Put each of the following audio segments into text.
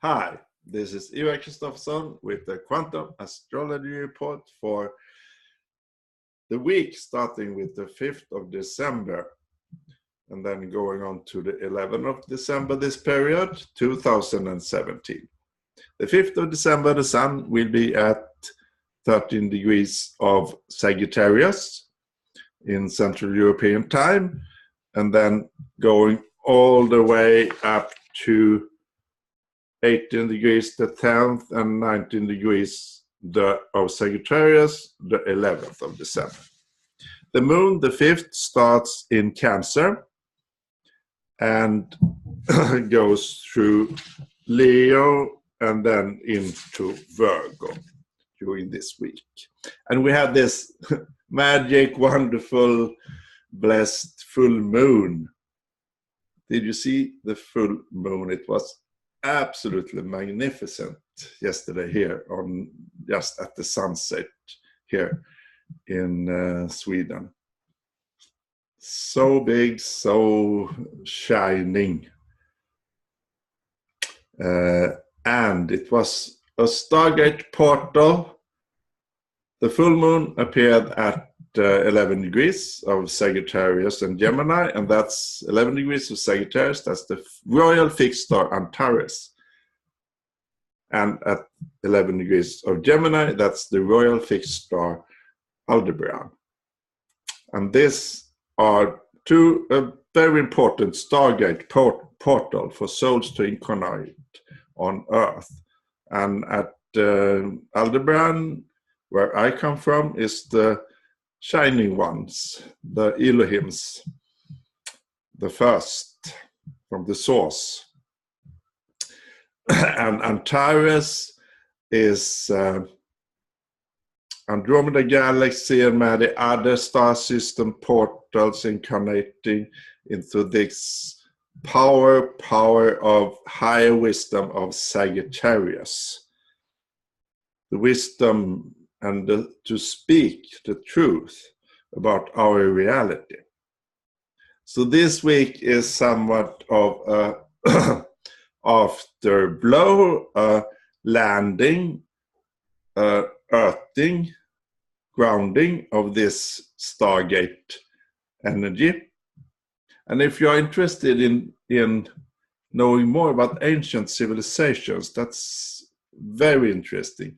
Hi, this is Ivar Kristoffersson with the Quantum Astrology report for the week starting with the 5th of December and then going on to the 11th of December, this period, 2017. The 5th of December, the Sun will be at 13 degrees of Sagittarius in Central European time, and then going all the way up to 18 degrees the 10th and 19 degrees of Sagittarius, the 11th of December. The moon, the 5th, starts in Cancer and goes through Leo and then into Virgo during this week. And we have this magic, wonderful, blessed full moon. Did you see the full moon? It was absolutely magnificent yesterday here on just at the sunset here in Sweden. So big, so shining, and it was a Stargate portal. The full moon appeared at 11 degrees of Sagittarius and Gemini, and that's 11 degrees of Sagittarius, that's the royal fixed star Antares. And at 11 degrees of Gemini, that's the royal fixed star Aldebaran. And these are two very important Stargate portal for souls to incarnate on Earth. And at Aldebaran, where I come from, is the shining ones, the Elohims, the first from the source. And Antares is Andromeda Galaxy and many other star system portals incarnating into this power of higher wisdom of Sagittarius. The wisdom and to speak the truth about our reality. So this week is somewhat of a afterglow, a landing, earthing, grounding of this Stargate energy. And if you're interested in knowing more about ancient civilizations, that's very interesting.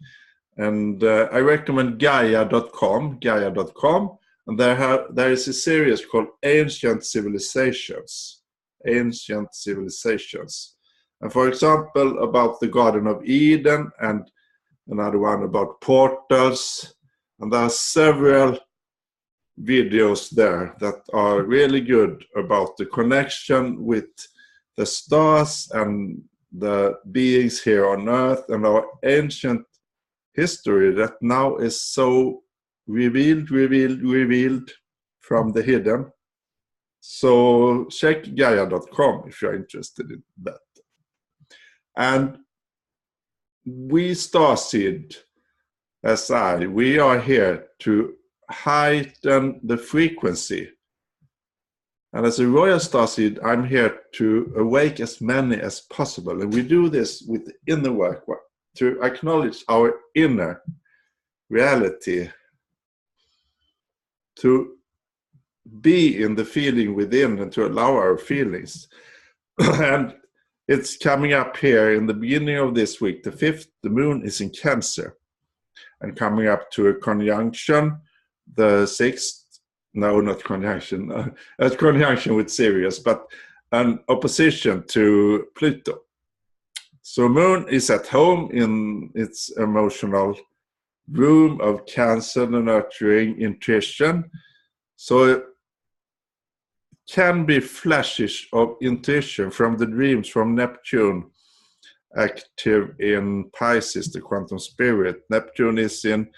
And I recommend Gaia.com, and there is a series called Ancient Civilizations. And for example, about the Garden of Eden, and another one about portals. And there are several videos there that are really good about the connection with the stars and the beings here on Earth and our ancient history that now is so revealed from the hidden. So check Gaia.com if you're interested in that. And we Starseed, we are here to heighten the frequency. And as a royal Starseed, I'm here to awake as many as possible. And we do this with the inner work to acknowledge our inner reality, to be in the feeling within and to allow our feelings. And it's coming up here in the beginning of this week, the 5th, the moon is in Cancer and coming up to a conjunction, the 6th, no, not conjunction, a conjunction with Sirius, but an opposition to Pluto. So moon is at home in its emotional room of Cancer, the nurturing intuition. So it can be flashes of intuition from the dreams from Neptune, active in Pisces, the quantum spirit. Neptune is in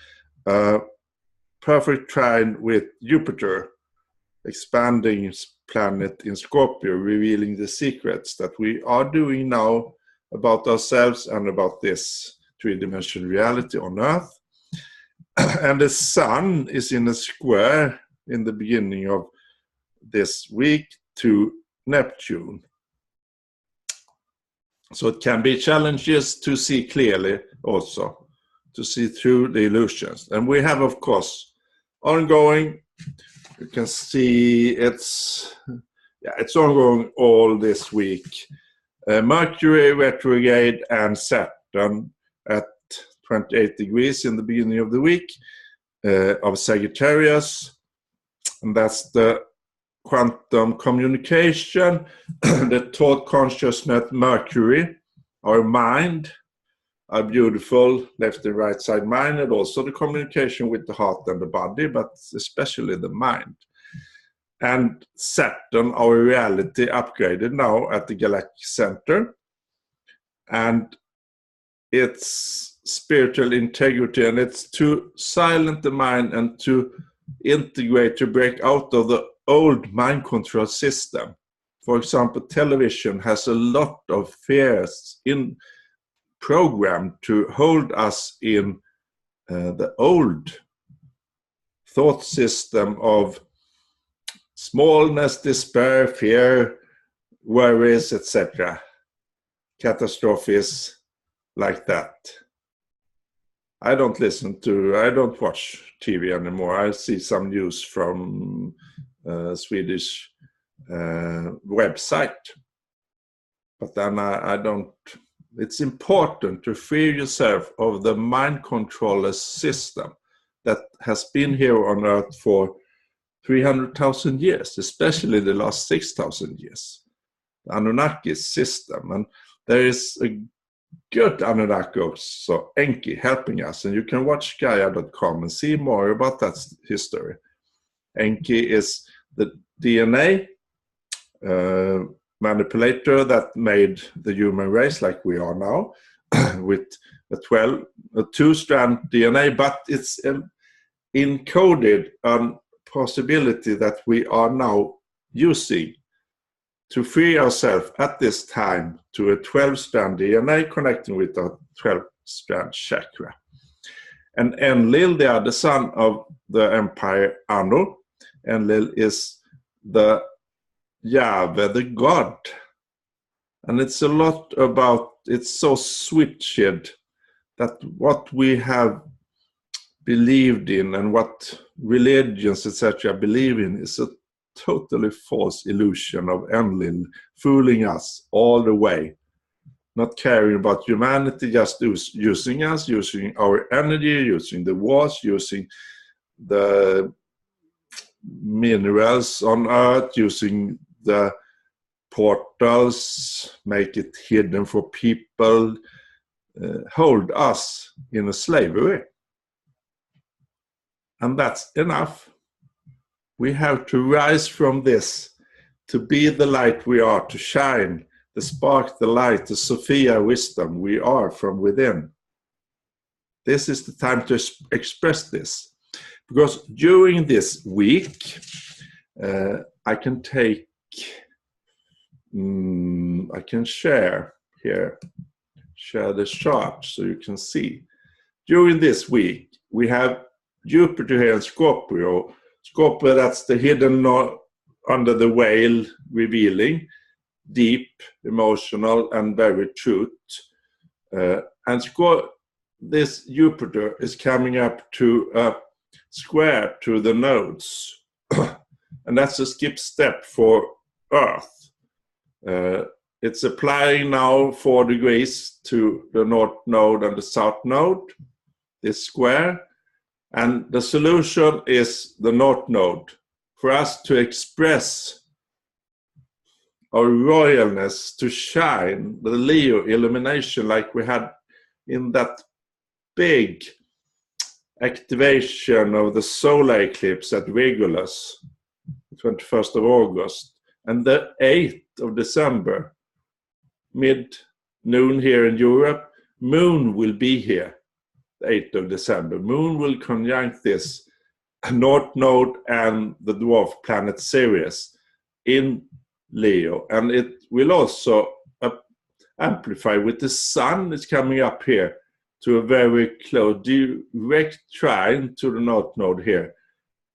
perfect trine with Jupiter, expanding planet in Scorpio, revealing the secrets that we are doing now about ourselves and about this three-dimensional reality on Earth. And the Sun is in a square in the beginning of this week to Neptune. So it can be challenges to see clearly also, to see through the illusions. And we have, of course, ongoing, you can see it's ongoing all this week. Mercury retrograde and Saturn at 28 degrees in the beginning of the week of Sagittarius. And that's the quantum communication, the thought consciousness, Mercury, our mind, our beautiful left and right side mind, and also the communication with the heart and the body, but especially the mind. And Saturn, our reality, upgraded now at the galactic center. And it's spiritual integrity, and it's to silence the mind and to integrate, to break out of the old mind control system. For example, television has a lot of fears programmed to hold us in the old thought system of smallness, despair, fear, worries, etc. Catastrophes like that. I don't watch TV anymore. I see some news from Swedish website. But then I don't. It's important to free yourself of the mind controller system that has been here on Earth for 300,000 years, especially the last 6,000 years. The Anunnaki system. And there is a good Anunnaki also, Enki, helping us. And you can watch Gaia.com and see more about that history. Enki is the DNA manipulator that made the human race like we are now, with a 2-strand DNA, but it's encoded a possibility that we are now using to free ourselves at this time to a 12-strand DNA connecting with a 12-strand chakra. And Enlil, they are the son of the empire Anu. Enlil is the Yahweh, the God. And it's a lot about, it's so switched that what we have believed in and what religions, etc., believe in is a totally false illusion of Enlil, fooling us all the way, not caring about humanity, just using us, using our energy, using the wars, using the minerals on Earth, using the portals, make it hidden for people, hold us in a slavery. And that's enough. We have to rise from this, to be the light we are, to shine, the spark, the light, the Sophia wisdom we are from within. This is the time to express this. Because during this week, I can share the chart so you can see. During this week, we have Jupiter here in Scorpio. Scorpio, that's the hidden under the veil, revealing, deep, emotional, and very truth. And this Jupiter is coming up to a square to the nodes. And that's a skip step for Earth. It's applying now 4 degrees to the north node and the south node, this square. And the solution is the north node, for us to express our royalness, to shine, the Leo illumination like we had in that big activation of the solar eclipse at Regulus, 21st of August, and the 8th of December, mid-noon here in Europe, Moon will be here. 8th of December. Moon will conjunct this North Node and the dwarf planet Sirius in Leo. And it will also amplify with the Sun. It's coming up here to a very close direct trine to the North Node here.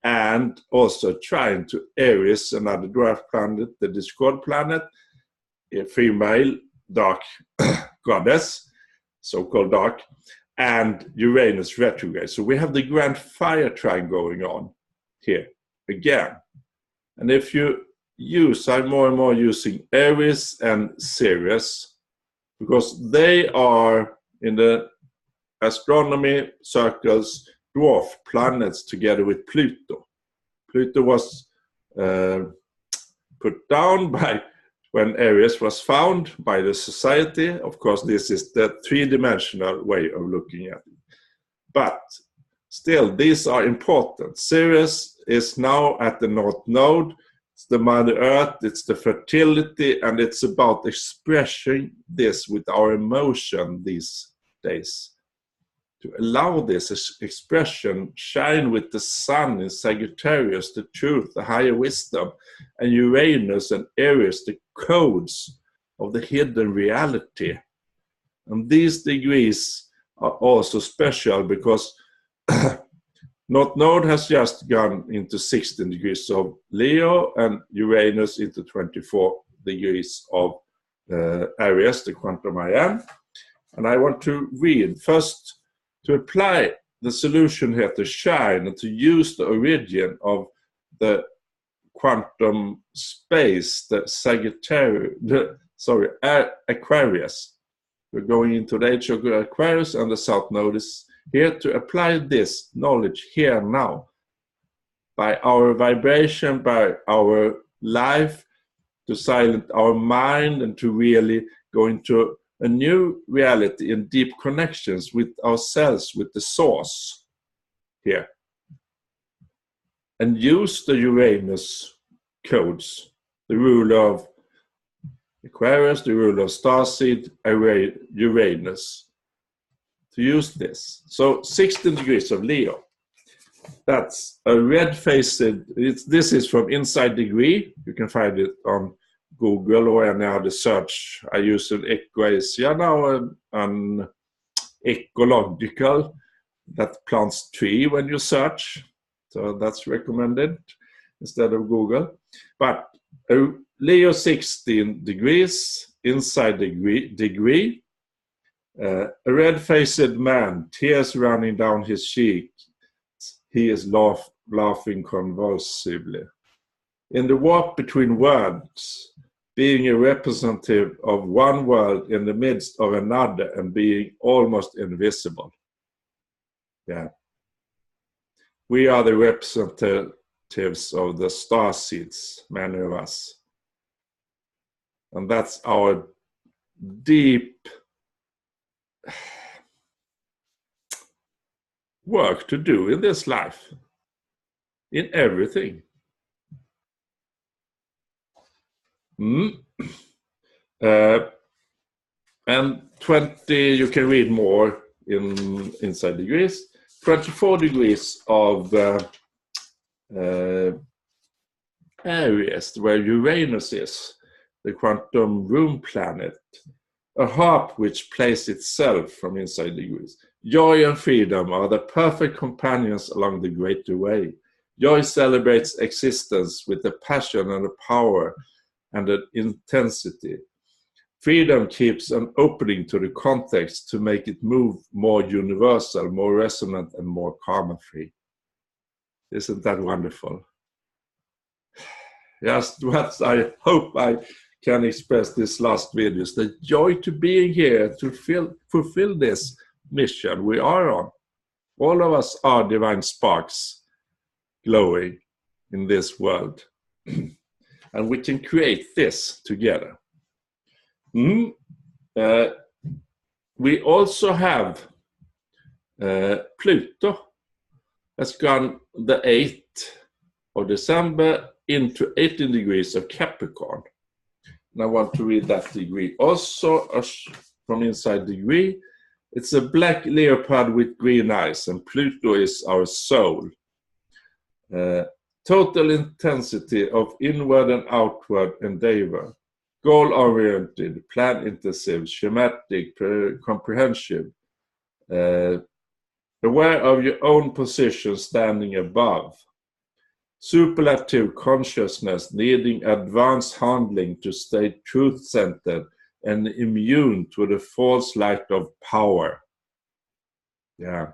And also trine to Aries, another dwarf planet, the Discord planet, a female dark goddess, so-called dark, and Uranus retrograde. So we have the Grand Fire Trine going on here again. And if you use, I'm more and more using Aries and Sirius, because they are in the astronomy circles dwarf planets together with Pluto. Pluto was put down by when Aries was found by the society. Of course, this is the three-dimensional way of looking at it. But still, these are important. Sirius is now at the North Node. It's the Mother Earth, it's the fertility, and it's about expressing this with our emotion these days. To allow this expression shine with the sun in Sagittarius, the truth, the higher wisdom, and Uranus and Aries, the codes of the hidden reality. And these degrees are also special because North Node has just gone into 16 degrees of Leo and Uranus into 24 degrees of Aries, the quantum I am. And I want to read first, to apply the solution here to shine and to use the origin of the quantum space, the Aquarius. We're going into the age of Aquarius, and the South Node is here to apply this knowledge here now. By our vibration, by our life, to silence our mind and to really go into a new reality in deep connections with ourselves, with the source here. And use the Uranus codes, the ruler of Aquarius, the ruler of Starseed, Uranus, to use this. So 16 degrees of Leo. That's a red-faced, this is from Inside Degree. You can find it on Google or any other search. I use an Ecoasia now, an ecological that plants tree when you search. So that's recommended instead of Google. But Leo 16 degrees, Inside Degree, a red-faced man, tears running down his cheek. He is laughing convulsively. In the warp between words, being a representative of one world in the midst of another and being almost invisible. Yeah. We are the representatives of the starseeds, many of us. And that's our deep work to do in this life, in everything. And 20, you can read more in Inside Degrees. 24 degrees of Aries, where Uranus is, the quantum room planet. A harp which plays itself from Inside Degrees. Joy and freedom are the perfect companions along the greater way. Joy celebrates existence with the passion and the power and the intensity. Freedom keeps an opening to the context to make it move more universal, more resonant, and more karma-free. Isn't that wonderful? Just what I hope I can express this last video is the joy to being here to fulfill this mission we are on. All of us are divine sparks glowing in this world. And we can create this together. We also have Pluto has gone the 8th of December into 18 degrees of Capricorn. And I want to read that degree also from Inside Degree. It's a black leopard with green eyes, and Pluto is our soul. Total intensity of inward and outward endeavor. Goal-oriented, plan-intensive, schematic, comprehensive. Aware of your own position standing above. Superlative consciousness needing advanced handling to stay truth-centered and immune to the false light of power. Yeah.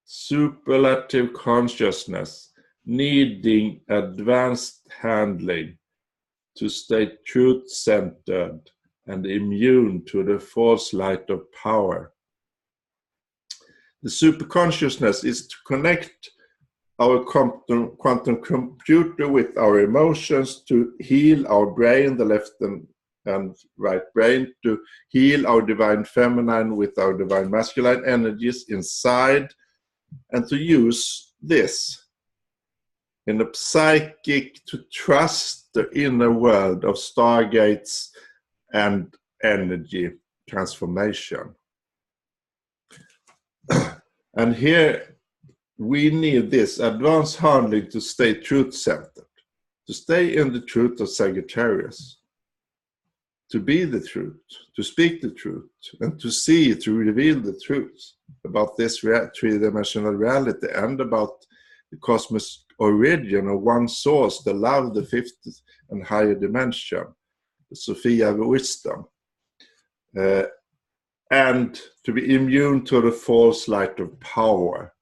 Superlative consciousness, needing advanced handling to stay truth-centered and immune to the false light of power. The superconsciousness is to connect our quantum computer with our emotions, to heal our brain, the left and right brain, to heal our divine feminine with our divine masculine energies inside, and to use this in the psychic to trust the inner world of stargates and energy transformation. And here we need this advanced handling to stay truth-centered, to stay in the truth of Sagittarius, to be the truth, to speak the truth, and to see, to reveal the truth about this three-dimensional reality and about the cosmic origin of one source, the love, the fifth and higher dimension, the Sophia wisdom, and to be immune to the false light of power,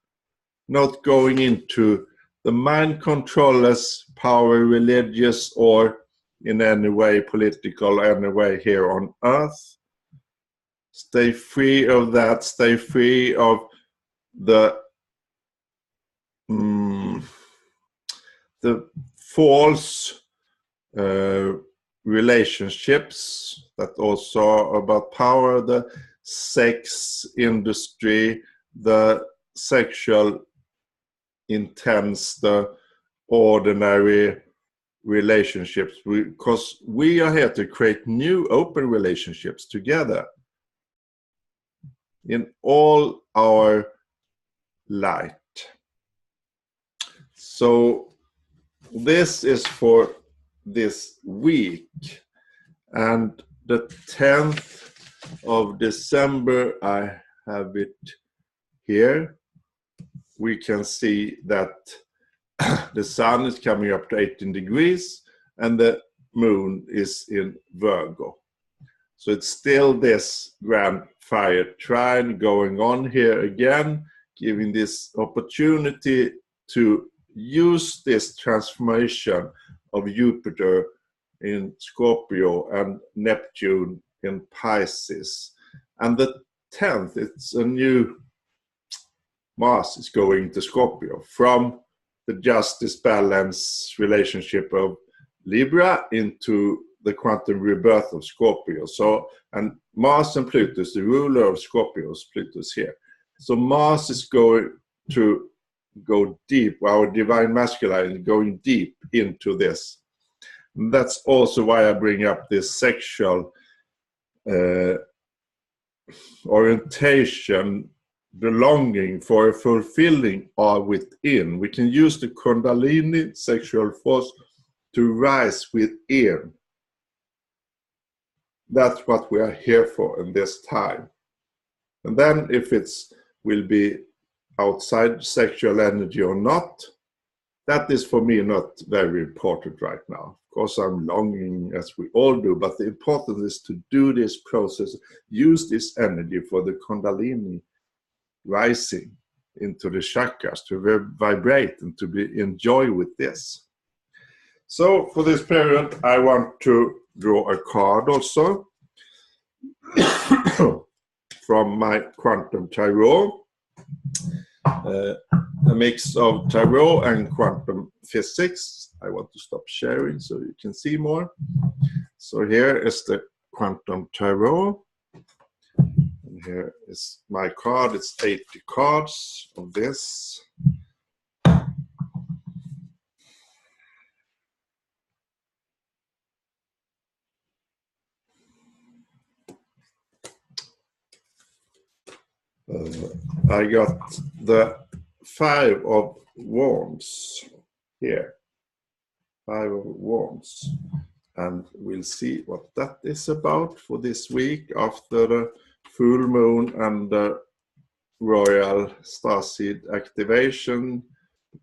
not going into the mind controllers, power, religious, or in any way political, any way here on earth. Stay free of that, stay free of the false relationships that also are about power, the sex industry, the sexual intense, the ordinary relationships, because we are here to create new open relationships together in all our light. So this is for this week, and the 10th of December I have it here. We can see that the sun is coming up to 18 degrees and the moon is in Virgo. So it's still this Grand Fire Trine going on here again, giving this opportunity to use this transformation of Jupiter in Scorpio and Neptune in Pisces. And the 10th, it's a new Mars is going to Scorpio from the justice balance relationship of Libra into the quantum rebirth of Scorpio. So, and Mars and Pluto is the ruler of Scorpios, Pluto's here. So Mars is going to go deep, our divine masculine is going deep into this. And that's also why I bring up this sexual orientation, belonging for a fulfilling are within. We can use the Kundalini sexual force to rise within. That's what we are here for in this time. And then if it's will be outside sexual energy or not, that is for me not very important right now. Of course I'm longing, as we all do, but the important is to do this process, use this energy for the Kundalini rising into the chakras, to vibrate and to be enjoy with this. So for this period I want to draw a card also from my Quantum Tarot, a mix of tarot and quantum physics. I want to stop sharing so you can see more. So here is the Quantum Tarot. And here is my card. It's 80 cards of this. I got the 5 of Wands here. 5 of Wands. And we'll see what that is about for this week after the full moon and the royal starseed activation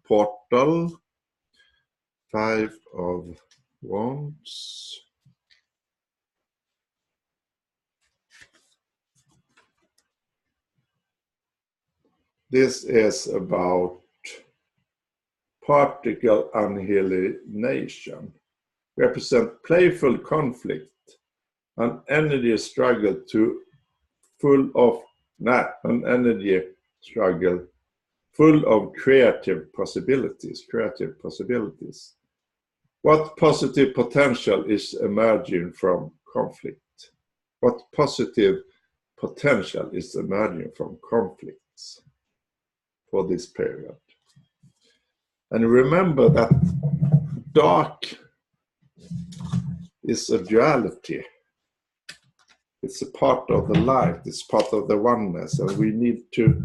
portal. 5 of Wands. this is about particle annihilation, represent playful conflict, an energy struggle full of creative possibilities. What positive potential is emerging from conflict? What positive potential is emerging from conflicts for this period? And remember that dark is a duality. It's a part of the light, it's part of the oneness, and we need to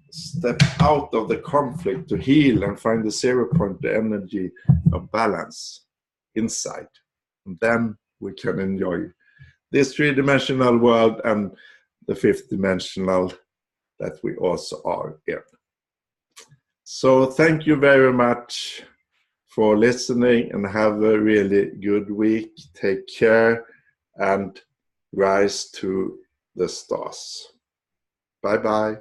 step out of the conflict to heal and find the 0 point, the energy of balance inside. And then we can enjoy this 3-dimensional world and the 5th dimensional that we also are in. So thank you very much for listening, and have a really good week. Take care and rise to the stars. Bye-bye.